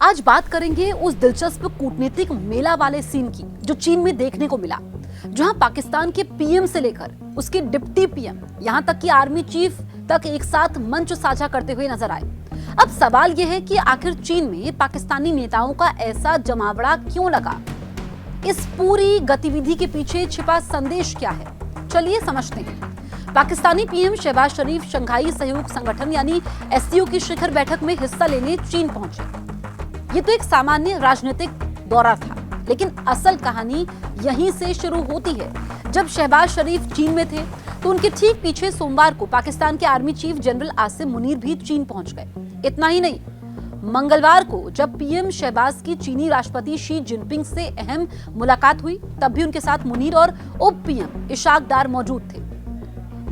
आज बात करेंगे उस दिलचस्प कूटनीतिक मेला वाले सीन की जो चीन में देखने को मिला, जहां पाकिस्तान के पीएम से लेकर उसके डिप्टी पीएम, यहां तक कि आर्मी चीफ तक एक साथ मंच साझा करते हुए नजर आए। अब सवाल यह है कि आखिर चीन में पाकिस्तानी नेताओं का ऐसा जमावड़ा क्यों लगा? इस पूरी गतिविधि के पीछे छिपा संदेश क्या है? चलिए समझते हैं। पाकिस्तानी पीएम शहबाज शरीफ शंघाई सहयोग संगठन यानी एससीओ की शिखर बैठक में हिस्सा लेने चीन पहुंचे। ये तो एक सामान्य राजनीतिक दौरा था, लेकिन असल कहानी यहीं से शुरू होती है। जब शहबाज शरीफ चीन में थे तो उनके ठीक पीछे सोमवार को पाकिस्तान के army chief general Asim Munir भी चीन पहुंच गए। इतना ही नहीं, मंगलवार को जब पीएम शहबाज की चीनी राष्ट्रपति शी जिनपिंग से अहम मुलाकात हुई, तब भी उनके साथ मुनीर और उप पीएम इशाक डार मौजूद थे।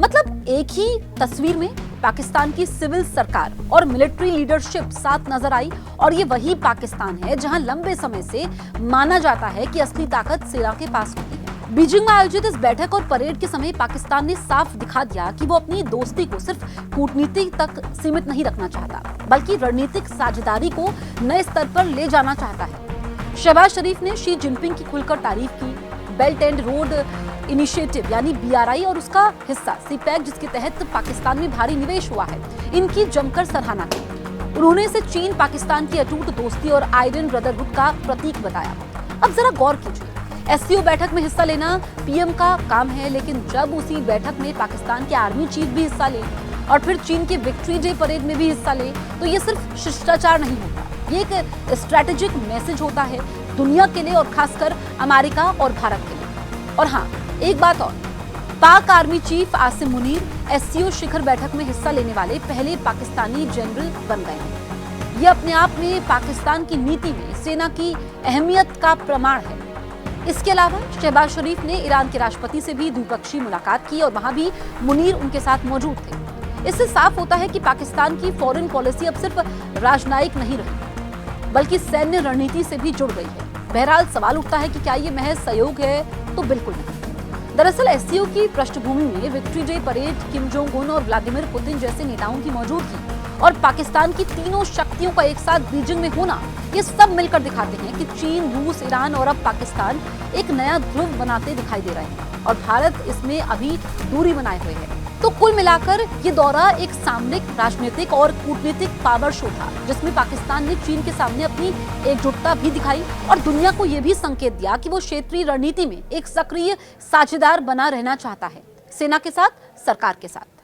मतलब एक ही तस्वीर में पाकिस्तान की सिविल सरकार और मिलिट्री लीडरशिप साथ नजर आई। और ये वही पाकिस्तान है जहां लंबे समय से माना जाता है कि असली ताकत सेना के पास होती है। बीजिंग में आयोजित इस बैठक और परेड के समय पाकिस्तान ने साफ दिखा दिया कि वो अपनी दोस्ती को सिर्फ कूटनीति तक सीमित नहीं रखना चाहता, बल्कि रणनीतिक साझेदारी को नए स्तर पर ले जाना चाहता है। शहबाज शरीफ ने शी जिनपिंग की खुलकर तारीफ की। बेल्ट एंड रोड इनिशिएटिव यानी बीआरआई और उसका हिस्सा सीपैक, जिसके तहत पाकिस्तान में भारी निवेश हुआ है, इनकी जमकर सराहना की। उन्होंने इसे चीन पाकिस्तान की अटूट दोस्ती और आयरन ब्रदरहुड का प्रतीक बताया। अब जरा गौर कीजिए, एससीओ बैठक में हिस्सा लेना पीएम का काम है, लेकिन जब उसी बैठक में पाकिस्तान के आर्मी चीफ भी हिस्सा ले और फिर चीन के विक्ट्री डे परेड में भी हिस्सा ले, तो ये सिर्फ शिष्टाचार नहीं होता, ये एक स्ट्रेटेजिक मैसेज होता है दुनिया के लिए और खासकर अमेरिका और भारत के लिए। और हाँ, एक बात और, Pak army chief Asim Munir SCO शिखर बैठक में हिस्सा लेने वाले पहले पाकिस्तानी जनरल बन गए हैं। ये अपने आप में पाकिस्तान की नीति में सेना की अहमियत का प्रमाण है। इसके अलावा शहबाज शरीफ ने ईरान के राष्ट्रपति से भी द्विपक्षीय मुलाकात की और वहां भी मुनीर उनके साथ मौजूद थे। इससे साफ होता है कि पाकिस्तान की फॉरेन पॉलिसी अब सिर्फ राजनयिक नहीं रही, बल्कि सैन्य रणनीति से भी जुड़ गई है। बहरहाल सवाल उठता है कि क्या ये महज सहयोग है? तो बिल्कुल नहीं। दरअसल एससीओ की पृष्ठभूमि में victory day parade, Kim Jong Un और व्लादिमीर पुतिन जैसे नेताओं की मौजूदगी और पाकिस्तान की तीनों शक्तियों का एक साथ बीजिंग में होना, ये सब मिलकर दिखाते हैं कि चीन, रूस, ईरान और अब पाकिस्तान एक नया ध्रुव बनाते दिखाई दे रहे हैं और भारत इसमें अभी दूरी बनाए हुए है। तो कुल मिलाकर ये दौरा एक सामरिक, राजनीतिक और कूटनीतिक पावर शो था, जिसमें पाकिस्तान ने चीन के सामने अपनी एकजुटता भी दिखाई और दुनिया को ये भी संकेत दिया कि वो क्षेत्रीय रणनीति में एक सक्रिय साझेदार बना रहना चाहता है, सेना के साथ, सरकार के साथ।